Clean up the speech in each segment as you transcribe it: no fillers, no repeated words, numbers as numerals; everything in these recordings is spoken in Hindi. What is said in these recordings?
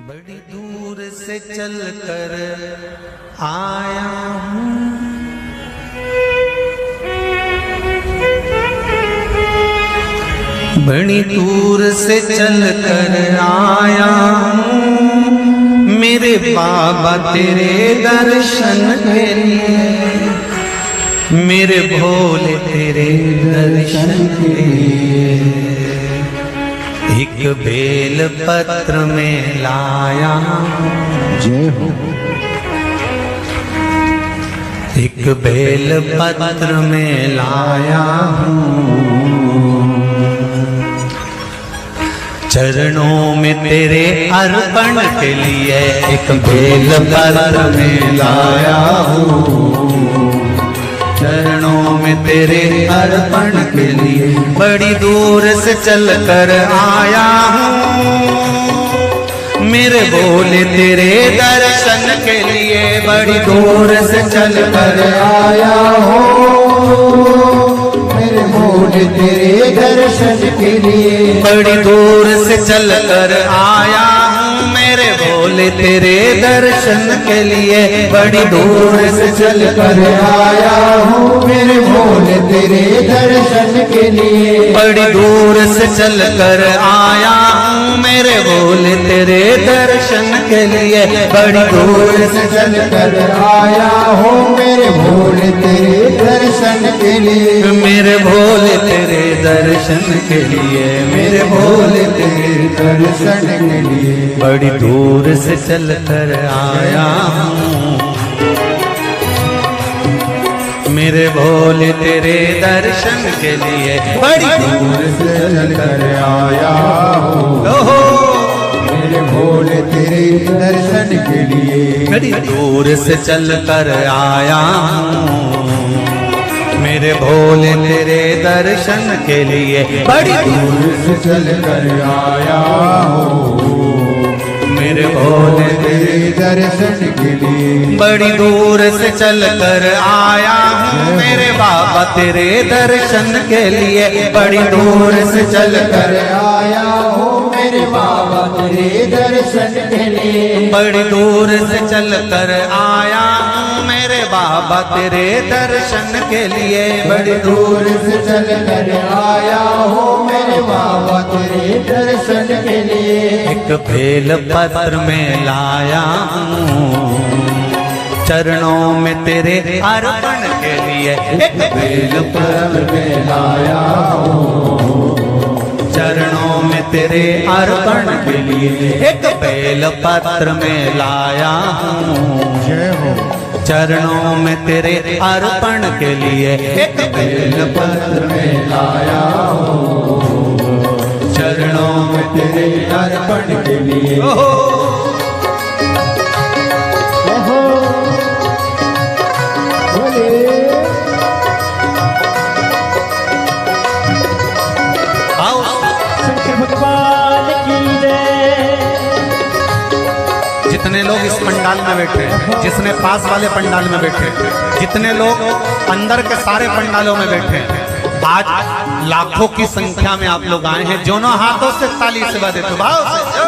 बड़ी दूर से चल कर आया हूँ, बड़ी दूर से चल कर आया हूँ, मेरे बाबा तेरे दर्शन के लिए, मेरे भोले तेरे दर्शन के लिए। एक बेल पत्र में लाया जय हो। एक बेल पत्र में लाया हूँ, चरणों में तेरे अर्पण के लिए एक बेल पत्र में लाया हूँ, चरणों में तेरे अर्पण के लिए। बड़ी दूर से चल कर आया हूँ, मेरे भोले तेरे दर्शन के लिए। बड़ी दूर से चल कर आया हूँ, मेरे भोले तेरे दर्शन के लिए। बड़ी दूर से चल कर आया हूँ, मेरे भोले तेरे दर्शन के लिए। बड़ी दूर से चल कर आया हूँ, मेरे भोले तेरे दर्शन के लिए। बड़ी दूर से चल कर आया हूँ, मेरे भोले तेरे दर्शन के लिए। बड़ी दूर से चल कर आया हूँ, मेरे भोले तेरे दर्शन के लिए। मेरे भोले तेरे दर्शन के लिए, मेरे भोले तेरे दर्शन के लिए। बड़ी दूर से चल कर आया हूँ, मेरे भोले तेरे दर्शन के लिए। बड़ी दूर से चल कर आया हूँ, ओहो, मेरे भोले तेरे दर्शन के लिए। बड़ी दूर से चल कर आया हूँ, मेरे भोले तेरे दर्शन के लिए। बड़ी दूर से चल कर आया हूँ, मेरे भोले तेरे दर्शन के लिए। बड़ी दूर से चल कर आया हूँ, मेरे बाबा तेरे दर्शन के लिए। बड़ी दूर से चल कर आया हूँ, मेरे बाबा तेरे दर्शन के लिए। बड़ी दूर से चल कर आया हूँ, मेरे बाबा तेरे दर्शन के लिए। बड़ी दूर से चल कर आया हूँ, मेरे बाबा तेरे दर्शन के लिए। एक बेल पत्र में लाया हूँ, चरणों में तेरे अर्पण के लिए। एक बेल पत्र में लाया हूँ, चरणों में तेरे अर्पण के लिए। एक बेल पत्र में लाया हूँ, जय हो। चरणों में तेरे अर्पण के लिए। एक बेल पत्र में लाया हूँ, चरणों में तेरे अर्पण के लिए। भगवान की जय। जितने लोग इस पंडाल में बैठे, जिसने पास वाले पंडाल में बैठे, जितने लोग अंदर के सारे पंडालों में बैठे, आज लाखों की संख्या में आप लोग आए हैं। दोनों हाथों से ताली से बजा देते भाव से।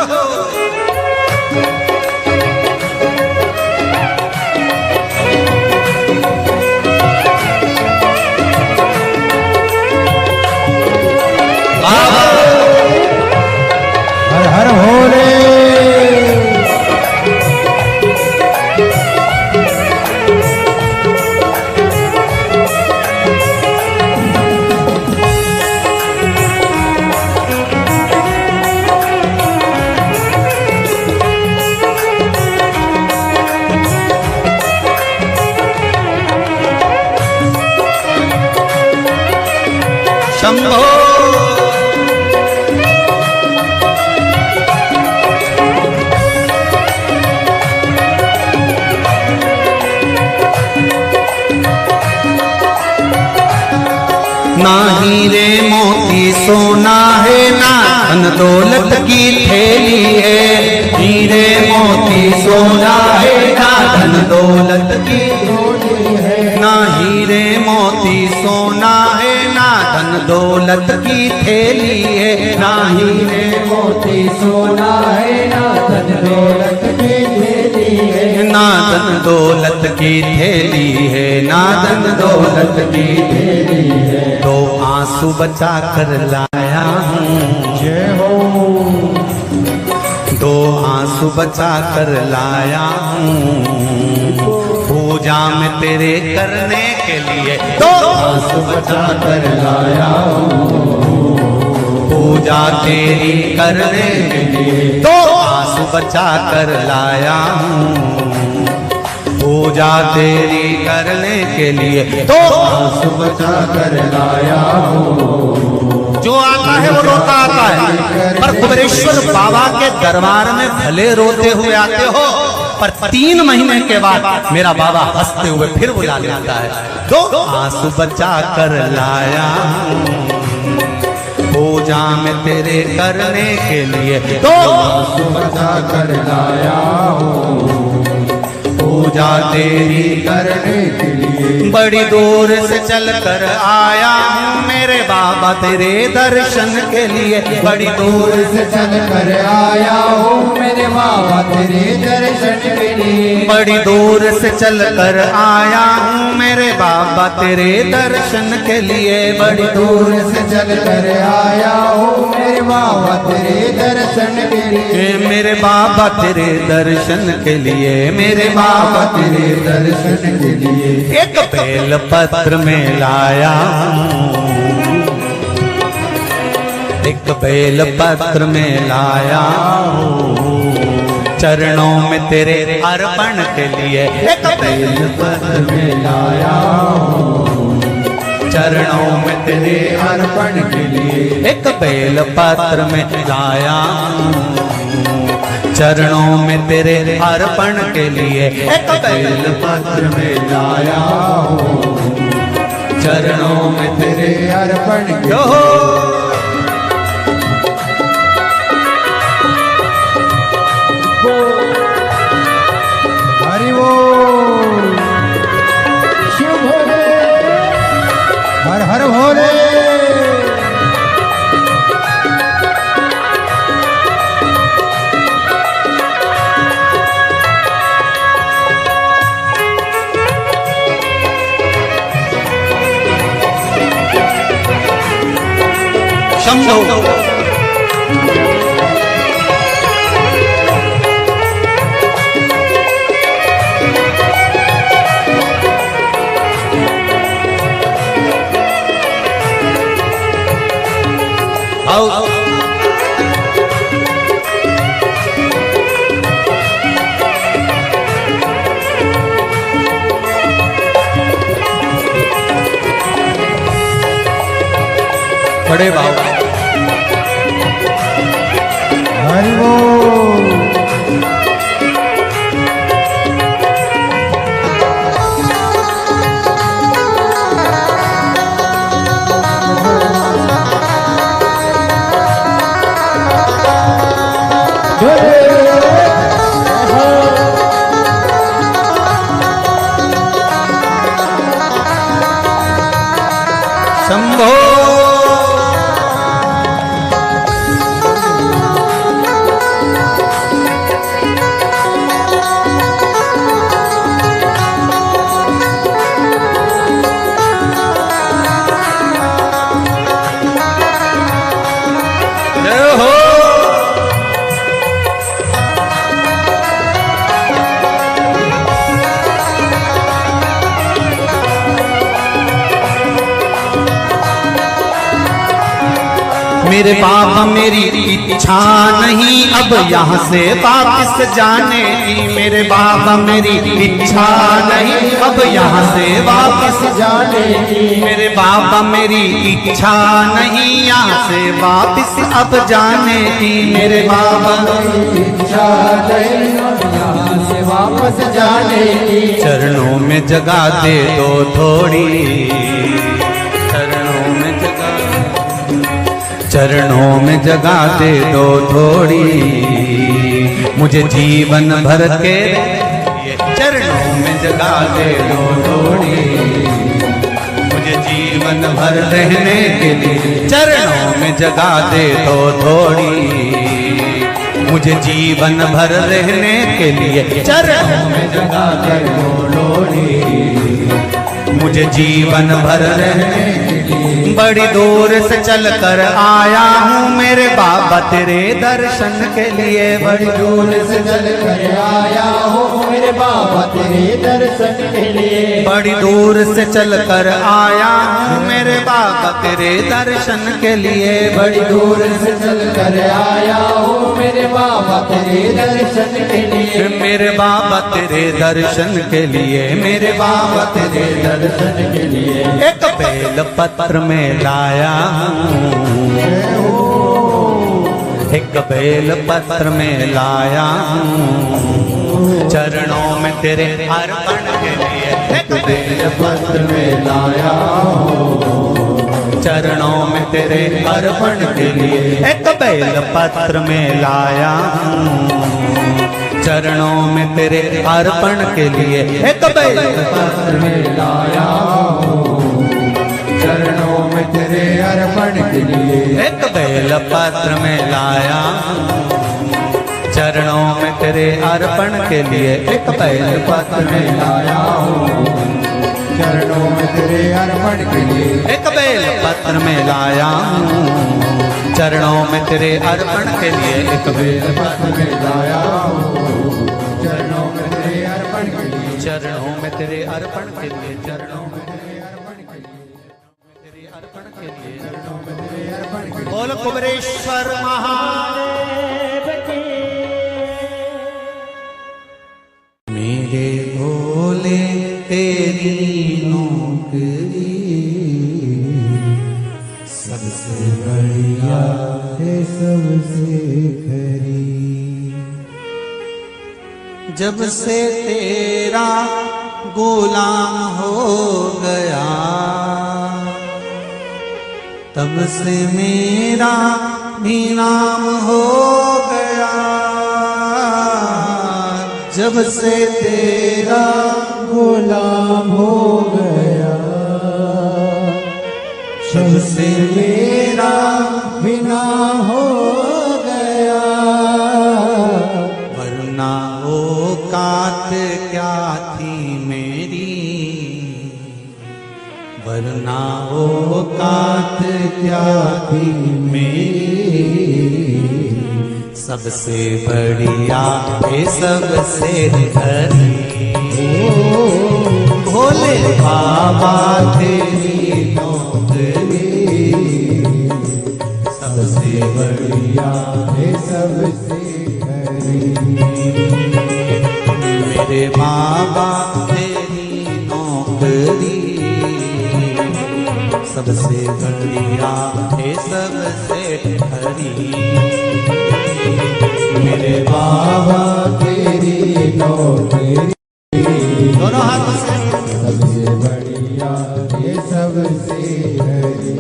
हर हर भोले। शंभो ना हीरे मोती सोना है, ना धन दौलत की थैली है। हीरे मोती सोना है, ना धन दौलत की थैली है। ना हीरे मोती सोना है, ना धन दौलत की थैली है, ना हीरे मोती सोना है, ना धन दौलत की थैली है, ना धन दौलत की थैली है, ना धन दौलत की थैली है। दो आंसू बचा कर लाया हूँ, जय हो। दो आंसू बचा कर लाया हूँ, पूजा में तेरे करने के लिए दो आंसू बचा कर लाया हूँ, पूजा तेरी करने के लिए दो आंसू बचा कर लाया हूँ, पूजा तेरी करने के लिए दो आंसू बचा कर लाया हूँ। जो आता है वो रोता आता है, पर कुबेरेश्वर बाबा के दरबार में भले रोते हुए आते हो, पर 3 महीने के बाद मेरा बाबा हंसते हुए फिर बुला लेता है। दो आंसू बचा कर लाया हूँ, पूजा में तेरे करने के लिए दो आंसू बचा कर लाया हूँ, पूजा तेरी करने के लिए। बड़ी दूर से चल कर आया हूँ मेरे बाबा तेरे दर्शन के लिए, बड़ी दूर से चल कर आया हूँ मेरे बाबा तेरे दर्शन के लिए। बड़ी दूर से चल कर आया हूँ मेरे बाबा तेरे दर्शन के लिए, बड़ी दूर से चल कर आया हूँ मेरे बाबा तेरे दर्शन के लिए। मेरे बाबा तेरे दर्शन के लिए, मेरे बाबा तेरे दर्शन के लिए। एक बेल पत्र में लाया हूँ, एक बेल पत्र में लाया हूँ, चरणों में तेरे अर्पण के लिए एक बेल पत्र में लाया हूँ, चरणों में तेरे अर्पण के लिए। एक बेल पत्र में लाया हूँ, चरणों में तेरे अर्पण के लिए एक बेल पत्र में लाया हूँ, चरणों में तेरे अर्पण के जो हरि वो शिव भोले, हर हर भोले। शंभो आओ बड़े बाबा हरि वो शंभो जय हो मेरे बाबा मेरी इच्छा नहीं अब यहाँ से वापस जाने की, मेरे बाबा मेरी इच्छा नहीं अब यहाँ से वापस जाने की। मेरे बाबा मेरी इच्छा नहीं यहाँ से वापस अब जाने की, मेरे बाबा इच्छा नहीं यहाँ से वापस जाने की। चरणों में जगह दे दो थोड़ी, चरणों में जगह, चरणों में जगह दे दो थोड़ी, मुझे जीवन भर के चरणों में जगह दे दो थोड़ी, मुझे जीवन भर रहने के लिए चरणों में जगह दे तो थोड़ी। मुझे जीवन भर रहने के लिए चरणों में जगह दे तो लोड़ी। मुझे जीवन भर रहने के लिए बड़ी दूर से चल कर आया हूँ मेरे बाबा तेरे दर्शन के लिए। बड़ी दूर से चल कर आया हूँ मेरे बाबा तेरे दर्शन के लिए। बड़ी दूर से चल कर आया हूँ मेरे बाबा तेरे दर्शन के लिए। बड़ी दूर से चल कर आया हूँ मेरे बाबा तेरे दर्शन के लिए। मेरे बाबा तेरे दर्शन के लिए, मेरे बाबा तेरे दर्शन के लिए एक बेल पत्र में लाया हूँ। एक बेल पत्र में लाया हूँ चरणों में तेरे अर्पण के लिए। एक बेल पत्र में लाया हूँ चरणों में तेरे अर्पण के लिए। एक बेल पत्र में लाया हूँ चरणों में तेरे अर्पण के लिए। एक बेल पत्र में लाया हूँ चरणों में तेरे अर्पण के लिए। एक बेल पत्र में लाया चरणों में तेरे अर्पण के लिए। एक बेल पत्र में लाया हूँ चरणों में तेरे अर्पण के लिए। एक बेल पत्र में लाया हूँ चरणों में तेरे अर्पण के लिए। एक बेल पत्र में लाया हूँ चरणों में तेरे अर्पण के लिए। चरणों में तेरे अर्पण के लिए। चरणों में तेरे अर्पण के लिए। तेरे अर्पण के लिए। चरणों में तेरे अर्पण के लिए। बोल कुबरेश्वर महादेव की। मेरे भोले तेरी नौकरी सबसे बढ़िया है सबसे खरी। जब से तेरा गुलाम हो गया तब से मेरा भी नाम हो गया। जब से तेरा गुलाम हो गया जब से मेरा बिना हो गया। वरना औकात क्या थी मेरी, वरना औकात क्या थी मेरी। सबसे बढ़िया है सबसे हरी। भोले बाबा तेरी नौकरी सबसे बढ़िया है सबसे खरी। मेरे बाबा तेरी नौकरी सबसे बढ़िया है सबसे हरी। मेरे बाबा तेरी नौकरी दोनों हाथों से सबसे बढ़िया ये सबसे हरी।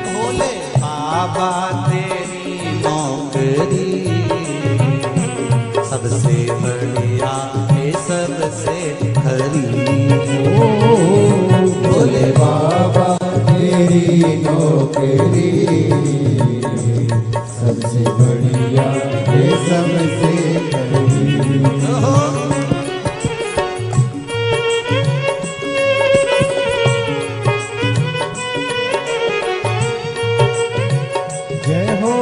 भोले बाबा तेरी नौकरी सबसे बढ़िया है सबसे हरी। भोले बाबा तेरी नौकरी सबसे बढ़िया ये सबसे हरी। जय हो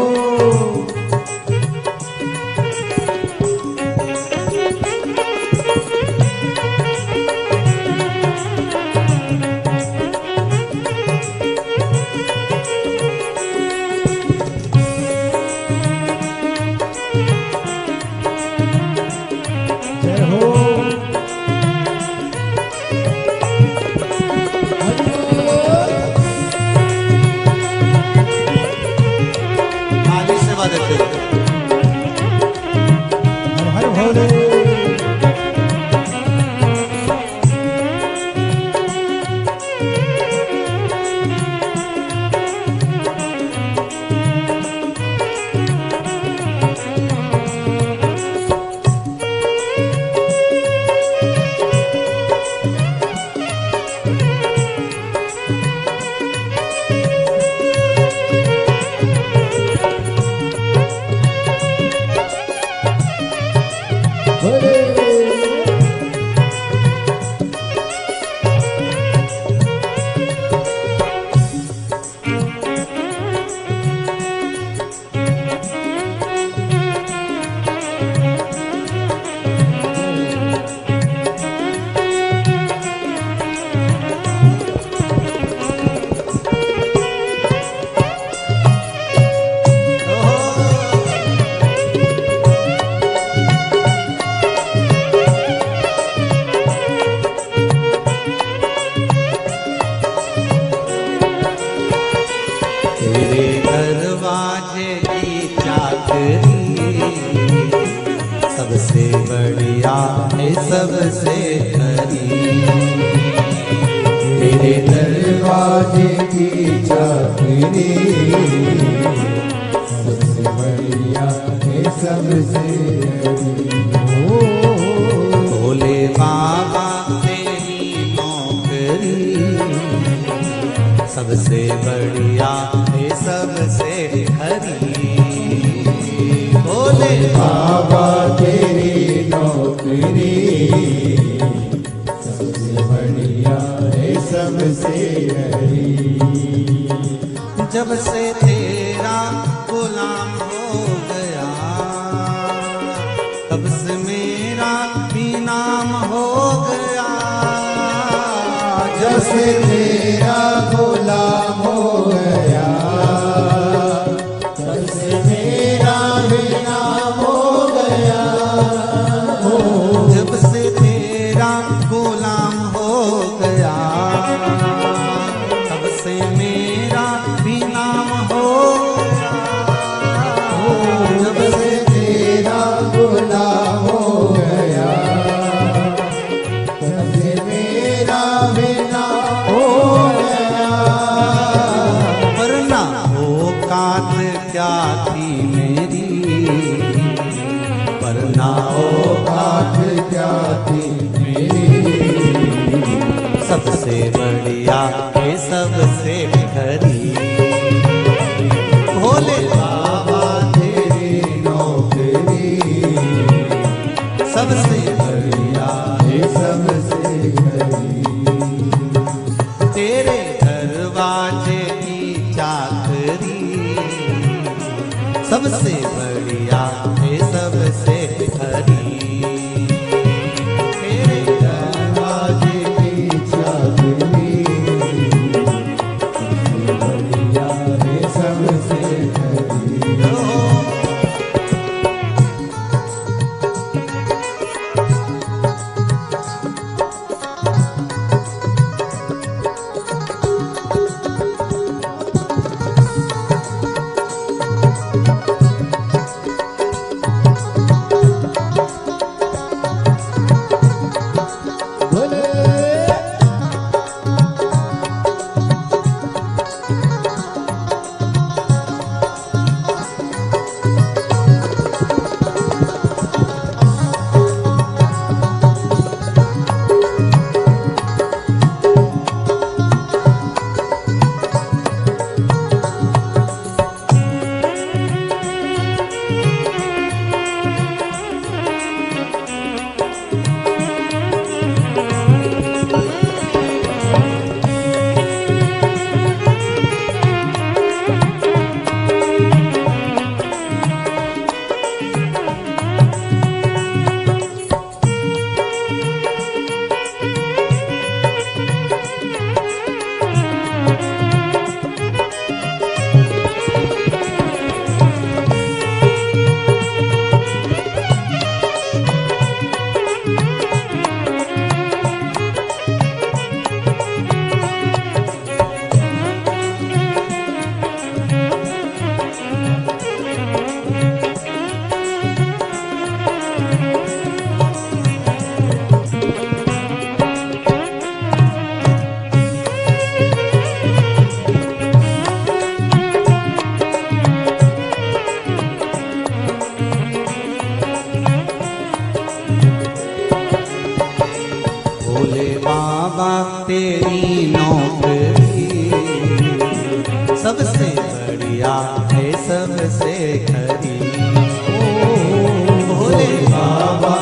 सबसे बढ़िया है सबसे खरी, तेरे दरवाजे की चाकरी सबसे बढ़िया है सबसे भोले बाबा तेरी नौकरी सबसे बढ़िया है सबसे खरी। भोले बाबा तेरी नौकरी सबसे बढ़िया है सबसे हरी। जब से तेरा गुलाम हो गया तब से मेरा भी नाम हो गया। जब से तेरा गुलाम हो गया तब से मेरा भी नाम हो गया। जब से तेरा गुलाम हो गया तब से मेरा भी नाम हो गया। जब से तेरा गुलाम हो गया तब से मेरा भी नाम हो गया। वरना औकात क्या थी मेरी, वरना औकात क्या थी मेरी, सबसे बढ़िया है सबसे खरी। भोले बाबा तेरी नौकरी सबसे बढ़िया है सबसे हरी। तेरे दरवाजे की चाकरी सबसे बढ़िया है सबसे खरी। तेरे दरवाजे की चाकरी सबसे बढ़िया है सबसे हरी। भोले बाबा तेरी नौकरी सबसे बढ़िया है सबसे खरी। भोले बाबा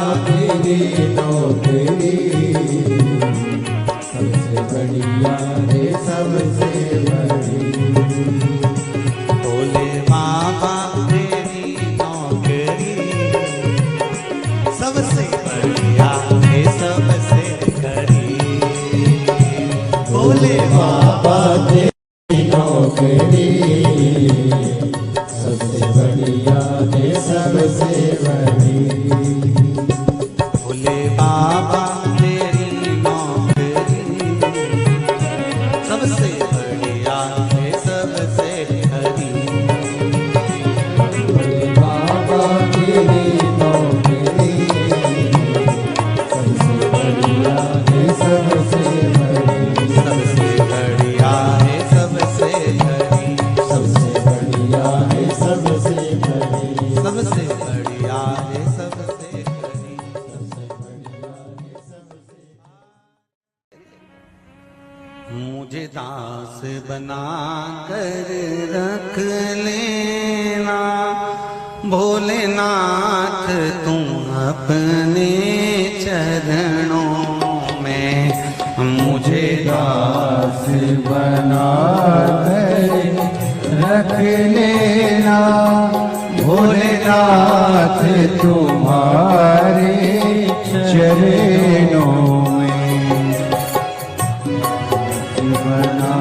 नौकरी सबसे बढ़िया है सबसे बड़ी। भोले बाबा तेरी नौकरी सबसे बढ़िया है सबसे हरी। भोले बाबा तेरी नौकरी सबसे बढ़िया है सबसे बड़ी। सबसे बढ़िया है सबसे हरी। सबसे बढ़िया है सबसे बड़ी। सबसे बढ़िया है सबसे हरी। मुझे दास बना कर रख लेना भोलेनाथ तुम अपने चरणों में। मुझे दास बना कर रख लेना भोलेनाथ तुम्हारे चरणों में। बना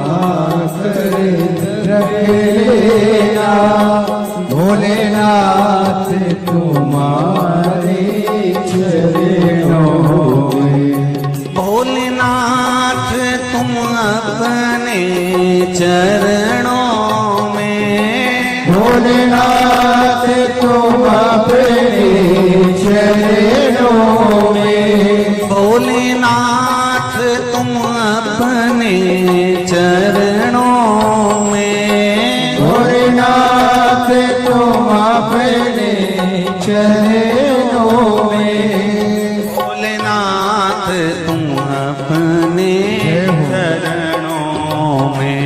कर रख लेना भोलेनाथ तुम्हारे चरणों में। भोलेनाथ तुम अपने चरणों में। भोलेनाथ तुम अपने चरणों में। भोलेनाथ तुम अपने चरणों में। भोलेनाथ तुम अपने चरणों में। भोलेनाथ तुम अपने चरणों में।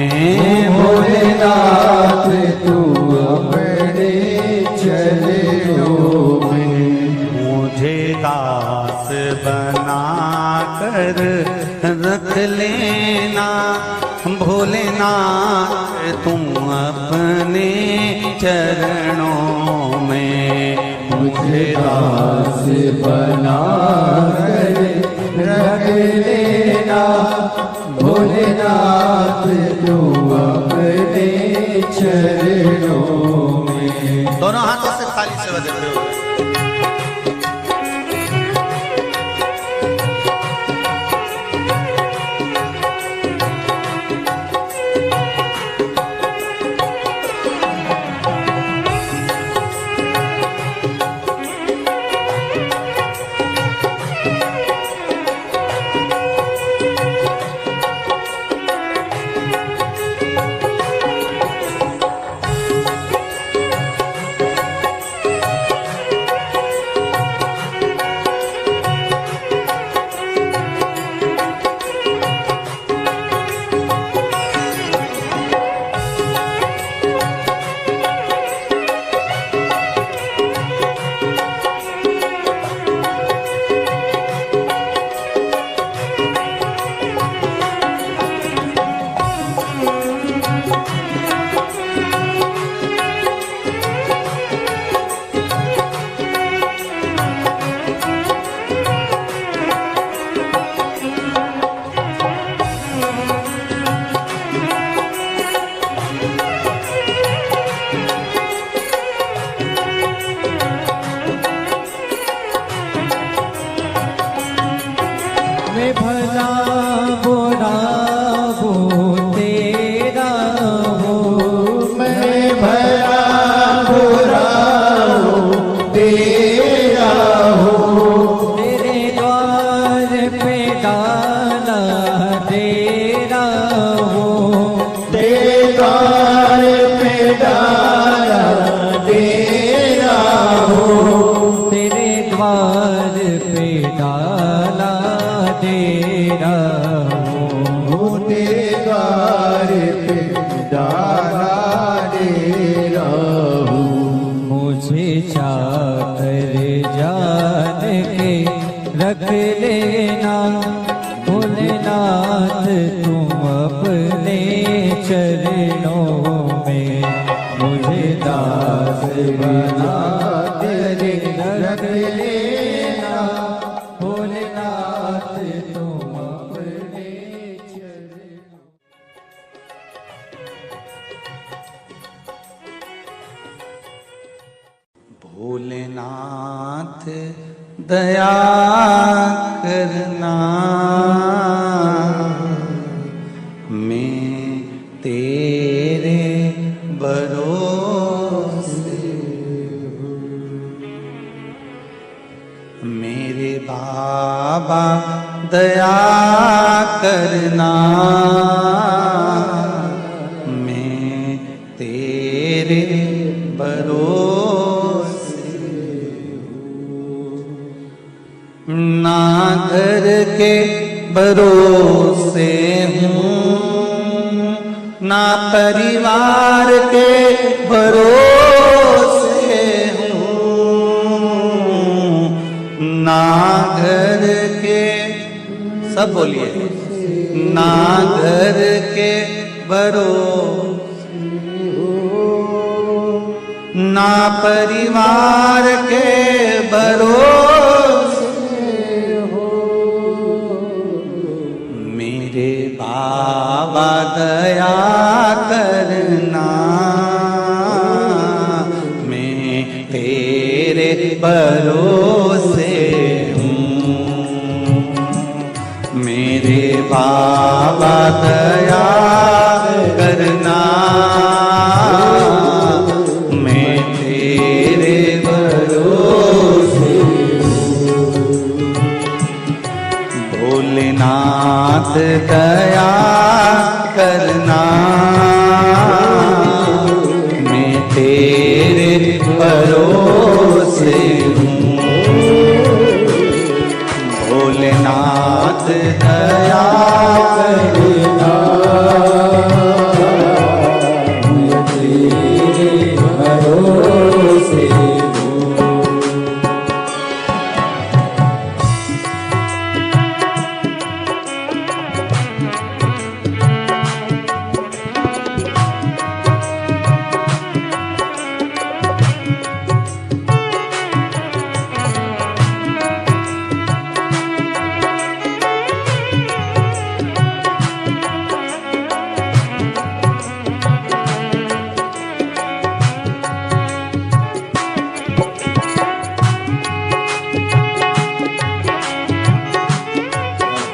भोलेनाथ तुम अपने चरणों में। मुझे दास बना कर रख लेना भोलेनाथ तुम अपने चरणों में। मुझे दास बना कर रख लेना भोलेनाथ तुम अपने चरणों में। दोनों हाथों से थाली से बजाते हुए मैं भला बुरा वो तेरा हो। मैं भला बुरा हूँ तेरा हूँ। तेरे द्वार पे डाला तेरा हो। तेरे द्वार पे डाला तेरा हूँ। तेरे द्वार पे डाला तेरा हो। तेरे द्वार पे डाला तेरा हूँ। मुझे चाकर जान के रख लेना भोलेनाथ तुम अपने चरणों में। मुझे दास बना तेरे रख लेना भोलेनाथ तुम अपने चरणों। नाथ दया करना, मैं तेरे भरोसे हूँ। मेरे बाबा दया करना, मैं तेरे भरोसे हूँ। ना घर के भरोसे हूँ, ना परिवार के भरोसे हूँ, ना घर के, सब बोलिए, ना घर के भरोसे हूँ, ना परिवार के भरोसे हो। मेरे बाबा दया करना, मैं तेरे भरोसे हूँ। मेरे बाबा दया करना, मैं तेरे भरोसे हूँ। भोलेनाथ दया करना, मैं तेरे भरोसे हूँ। भोलेनाथ दया करना, मैं तेरे भरोसे हूँ।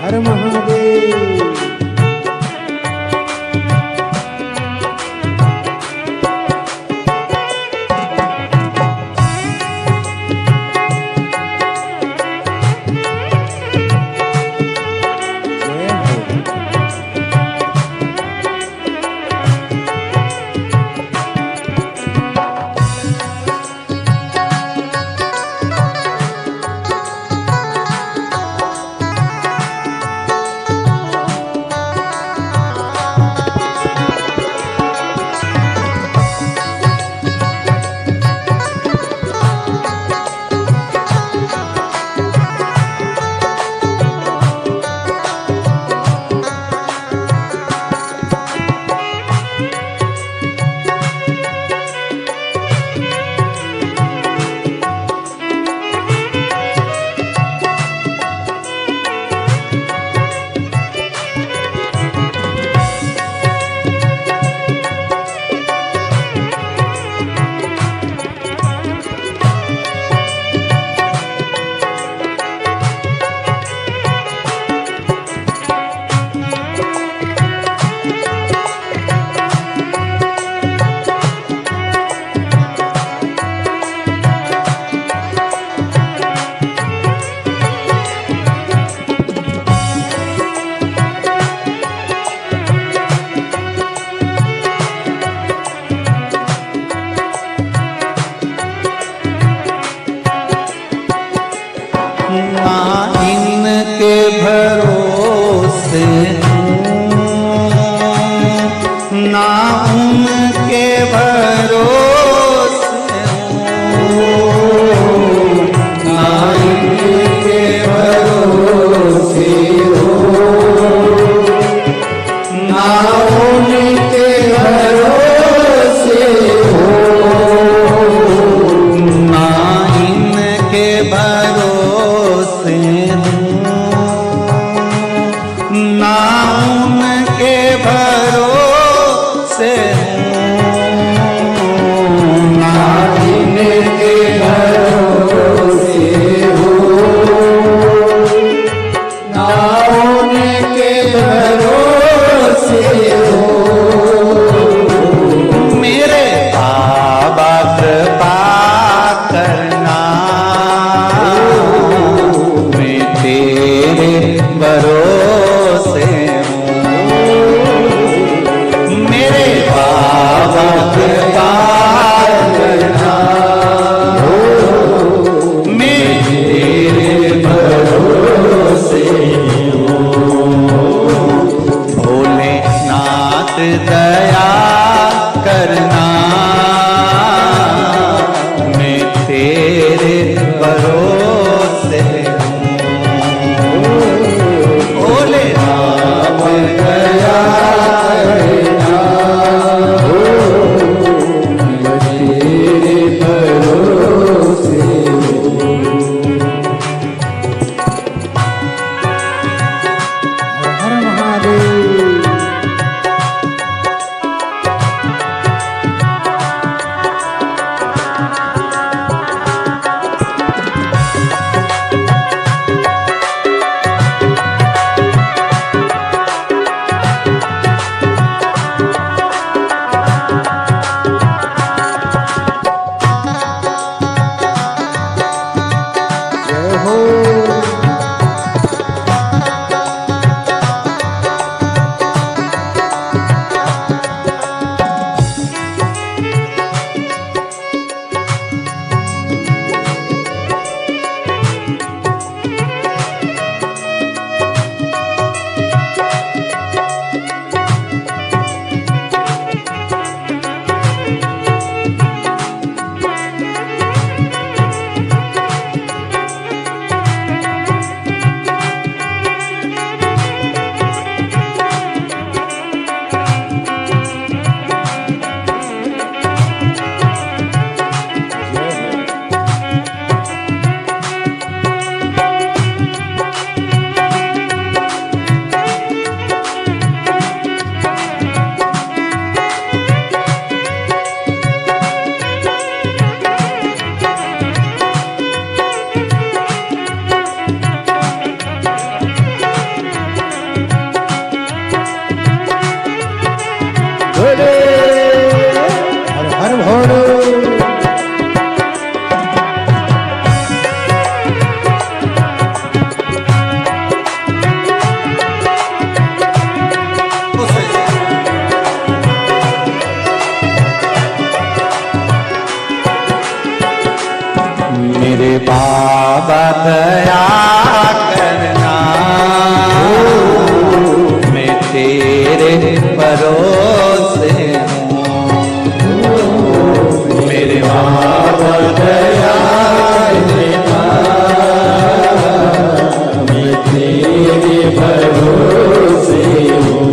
हर महादेव। इनके भरोसे ना उनके भरोसे ना इनके भरोसे ना उनके भरोसे ना इनके भरोसे ना उनके भरोसे हूँ। हो। हर हर भोले। मेरे बाबा दया करना, मैं तेरे भरोसे हूँ। मेरे बाबा दया करना, मैं तेरे भरोसे हूँ।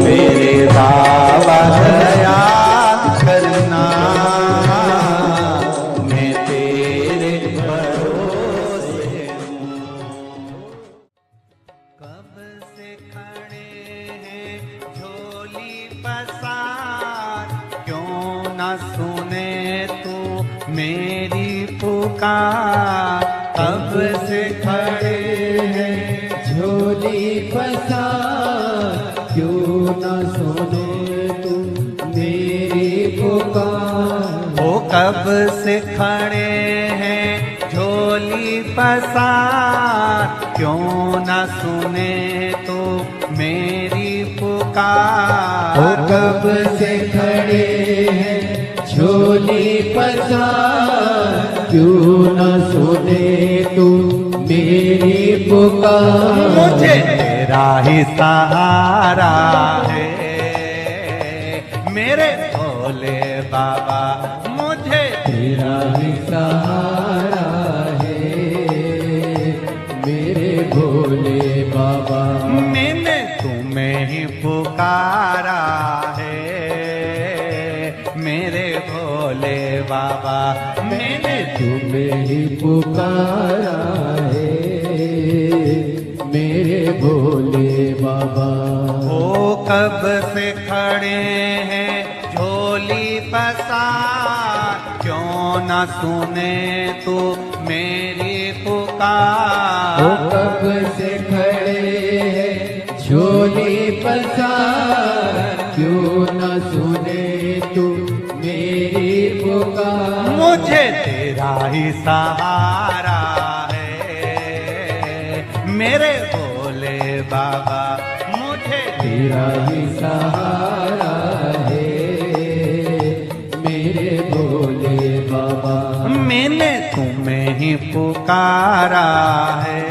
मेरे बाबा दया करना, मैं तेरे भरोसे हूँ। कब से खड़े हैं झोली पसार, क्यों न सुने तू मेरी पुकार। कब से खड़े हैं झोली पसार, क्यों न सुने तू मेरी पुकार। ओ कब से खड़े हैं झोली पसार, क्यों न सुने तो मेरी पुकार। ओ कब से खड़े हैं झोली पसार, क्यों न सुने तू मेरी पुकार। मुझे तेरा ही सहारा है मेरे भोले बाबा, मुझे तेरा ही सहारा है मेरे भोले बाबा। मैंने तुम्हें ही पुकारा है मेरे भोले बाबा। मैंने तुम्हें ही पुकारा है मेरे भोले बाबा। ओ कब से खड़े हैं झोली पसार, क्यों न सुने तू मेरी पुकार। ओ कब से खड़े हैं झोली पसार, क्यों न सुने तू मेरी पुकार। मुझे तेरा ही सहारा है मेरे भोले बाबा, मुझे तेरा ही सहारा है मेरे भोले बाबा। मैंने तुम्हें ही पुकारा है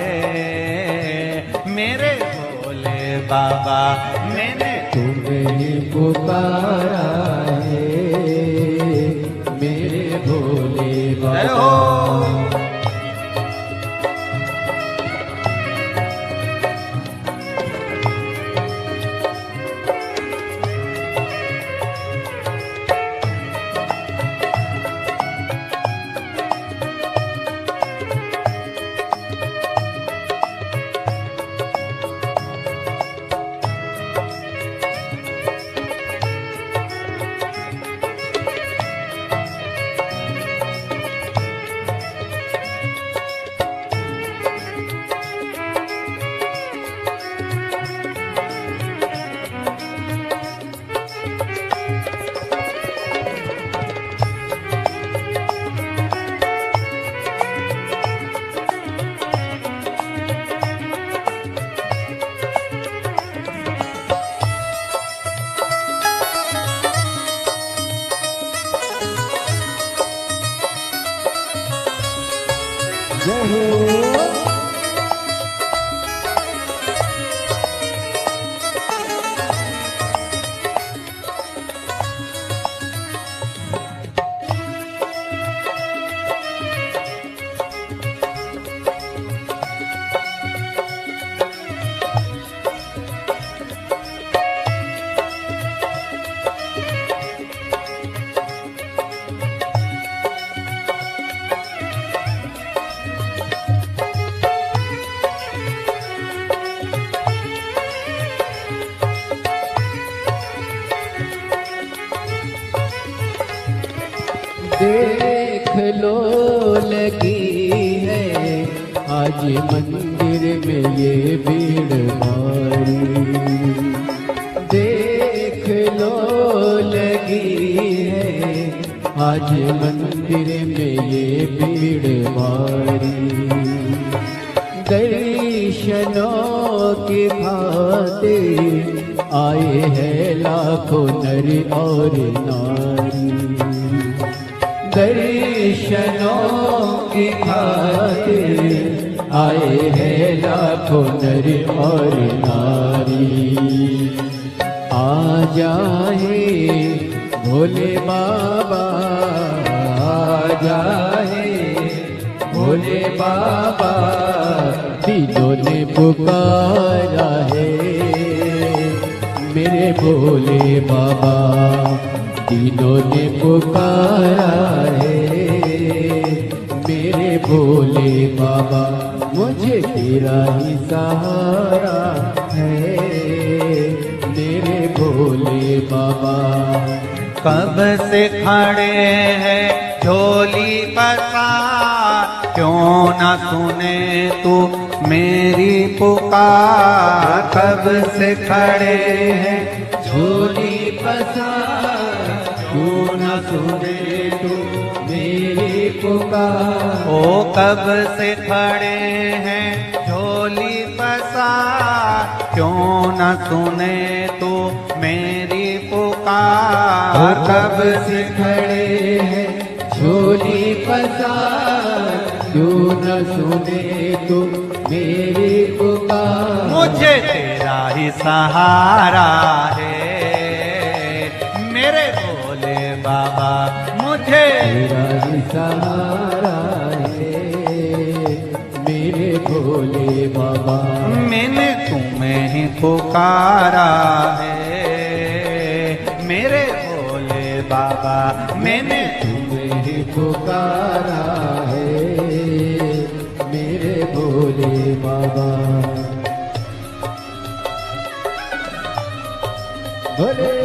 मेरे भोले बाबा। मैंने तुम्हें ही पुकारा है मेरे भोले जय बाबा। हो। जय हो। देख लो लगी है आज मंदिर में ये भीड़ भारी। देख लो लगी है आज मंदिर में ये भीड़ भारी। दर्शनों की खातिर आए हैं लाखों नर और नारी। दर्शनों की खातिर आए हैं लाखों नर और नारी। आ जाए भोले बाबा, आ जाए भोले बाबा, तीनों ने पुकारा है मेरे भोले बाबा। तीनों ने पुकारा है मेरे भोले बाबा। मुझे तेरा ही सहारा है मेरे भोले बाबा। कब से खड़े हैं झोली पसार, क्यों न सुने तू मेरी पुकार। कब से खड़े हैं झोली पसार, क्यों न सुने तू मेरी पुकार। ओ कब से खड़े हैं झोली पसार, क्यों न सुने तू मेरी पुकार। कब से खड़े हैं झोली पसार, क्यों न सुने तू मेरी पुकार। मुझे तेरा ही सहारा है मेरे भोले बाबा। मुझे तेरा ही सहारा है मेरे भोले बाबा। मैंने तुम्हें ही पुकारा है मेरे भोले बाबा। मैंने तुम्हें ही पुकारा है मेरे भोले बाबा। भोले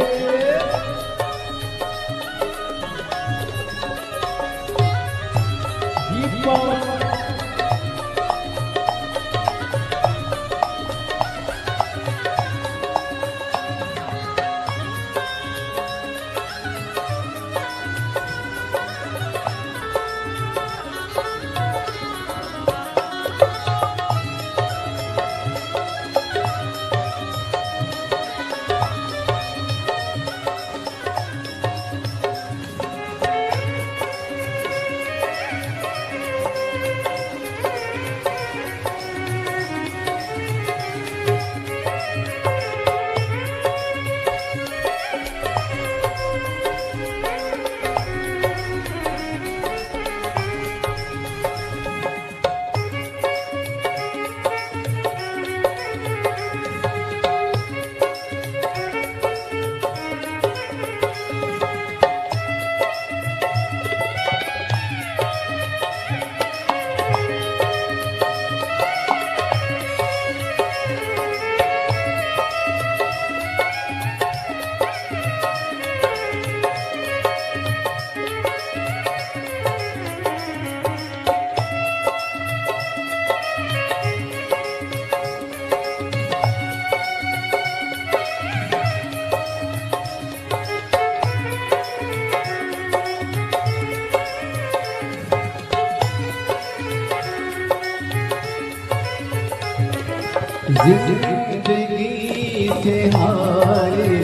जिंदगी से हारे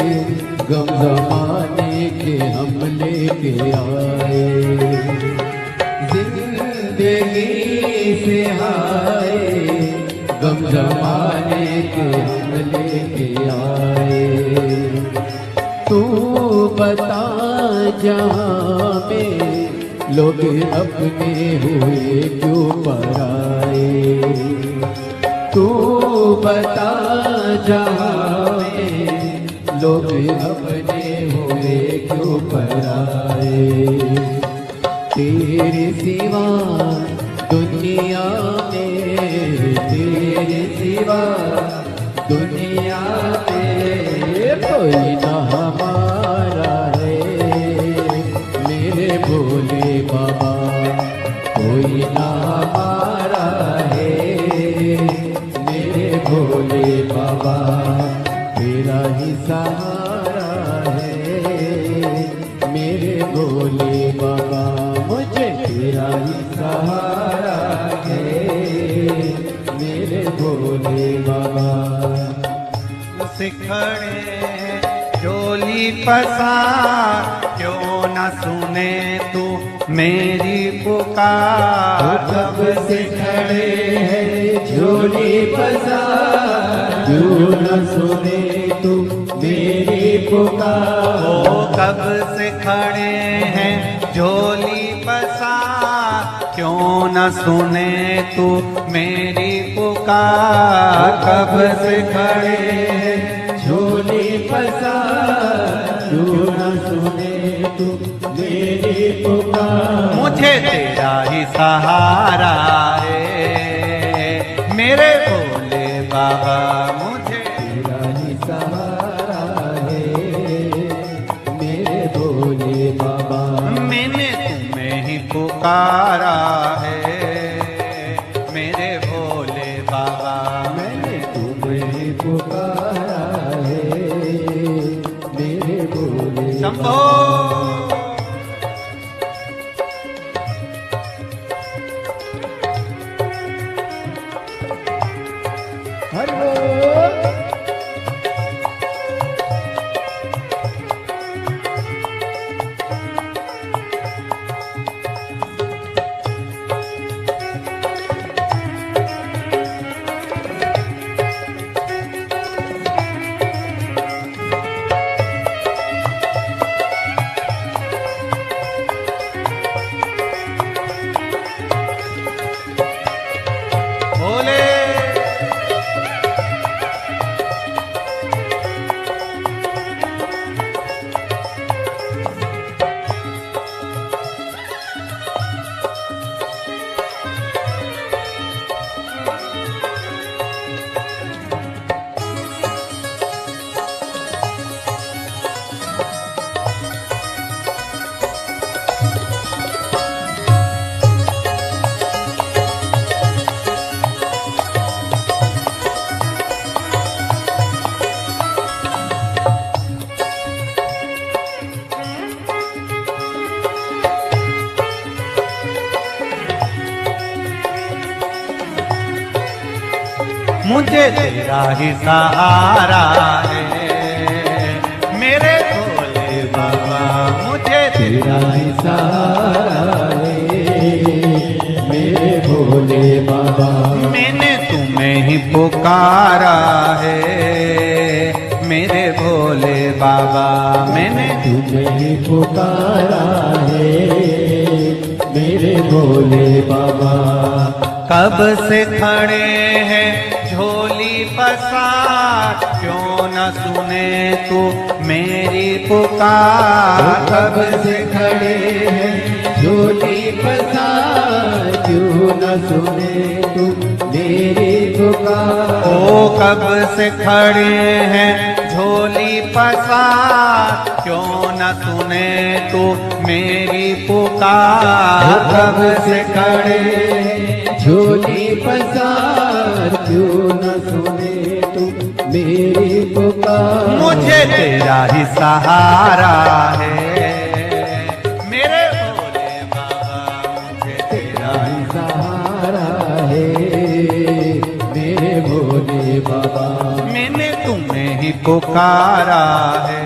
गम जमाने के हम लेके आए। जिंदगी जिंदगी से हाय गम जमाने के हम लेके आए। तू बता जहाँ में लोग अपने हुए क्यों पराए। तू बता जहाँ में लोग अपने हुए क्यों पराए। तेरे सिवा दुनिया में, तेरे सिवा दुनिया में कोई ना हमारा है मेरे भोले बाबा, कोई ना हमारा है मेरे भोले बाबा। तेरा ही सहारा है मेरे भोले बाबा, मुझे तेरा ही सहारा है मेरे भोले बाबा। सिखड़े झोली पसार क्यों न सुने तू मेरी पुकार। कब से खड़े हैं झोली पसार क्यों न सुने तू मेरी पुकार। ओ कब से खड़े हैं झोली पसार क्यों न सुने तू मेरी पुकार। कब से खड़े हैं झोली पसार क्यों न सुने तू मेरी पुकार। मुझे तेरा ही सहारा है मेरे भोले बाबा, मुझे तेरा ही सहारा है मेरे भोले बाबा। मैंने तुम्हें ही पुकारा है मेरे भोले बाबा। मैंने तुम्हें पुकारा है मेरे भोले शंभो हरि बोल। भोले मुझे तेरा ही सहारा है मेरे भोले बाबा। मुझे तेरा ही सहारा है मेरे भोले बाबा। मैंने तुम्हें ही पुकारा है मेरे भोले बाबा। मैंने तुम्हें ही पुकारा है मेरे भोले बाबा। कब से खड़े हैं झोली पसार क्यों न सुने तू मेरी पुकार। कब से खड़े हैं झोली पसार क्यों न सुने तू मेरी पुकार। ओ कब से खड़े हैं झोली पसार क्यों न सुने तू मेरी पुकार। कब से खड़े हैं झोली पसार क्यों न सुने तू मेरी पुकार। मुझे तेरा ही सहारा है मेरे भोले बाबा। मुझे तेरा ही सहारा है मेरे भोले बाबा। मैंने तुम्हें ही पुकारा है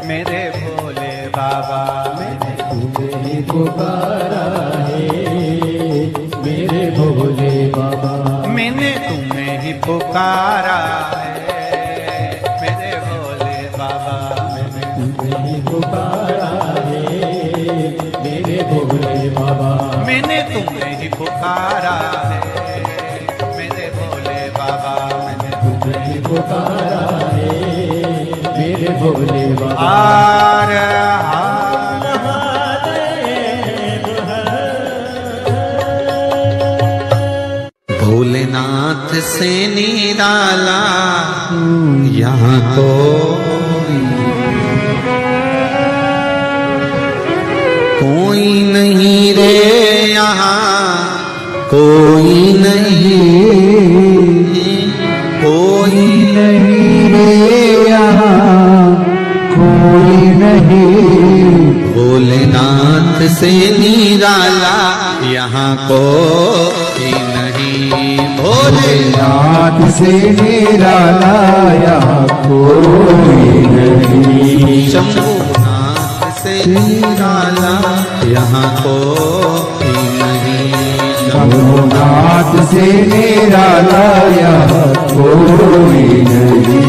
मेरे भोले बाबा। मैंने तुम्हें ही पुकारा है पुकारा है मेरे भोले बाबा मैंने तुम्हें ही पुकारा है मेरे भोले बाबा मैंने तुम्हें ही पुकारा है मेरे भोले बाबा मैंने तुम्हें ही पुकारा है मेरे भोले बाबा हार हार भोलेनाथ से निराला यहाँ कोई नहीं रे यहाँ कोई नहीं रे यहाँ कोई नहीं भोलेनाथ से निराला यहाँ कोई नहीं भोलेनाथ से निराला यहाँ कोई नहीं शंभुनाथ से निराला यहाँ कोई नहीं शंभुनाथ से निराला यहाँ कोई नहीं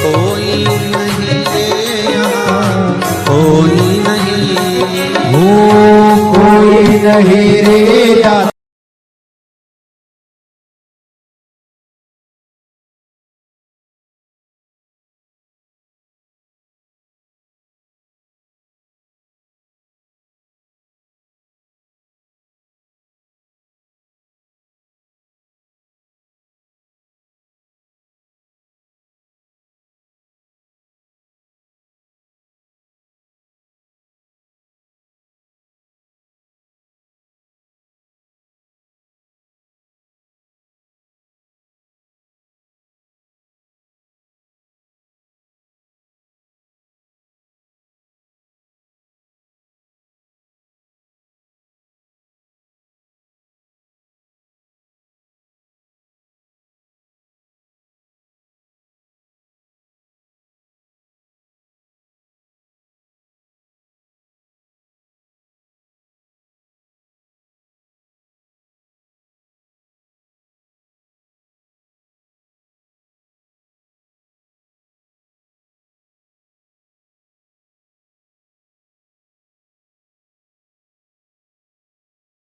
कोई नहीं रे यहाँ कोई नहीं कोई नहीं रे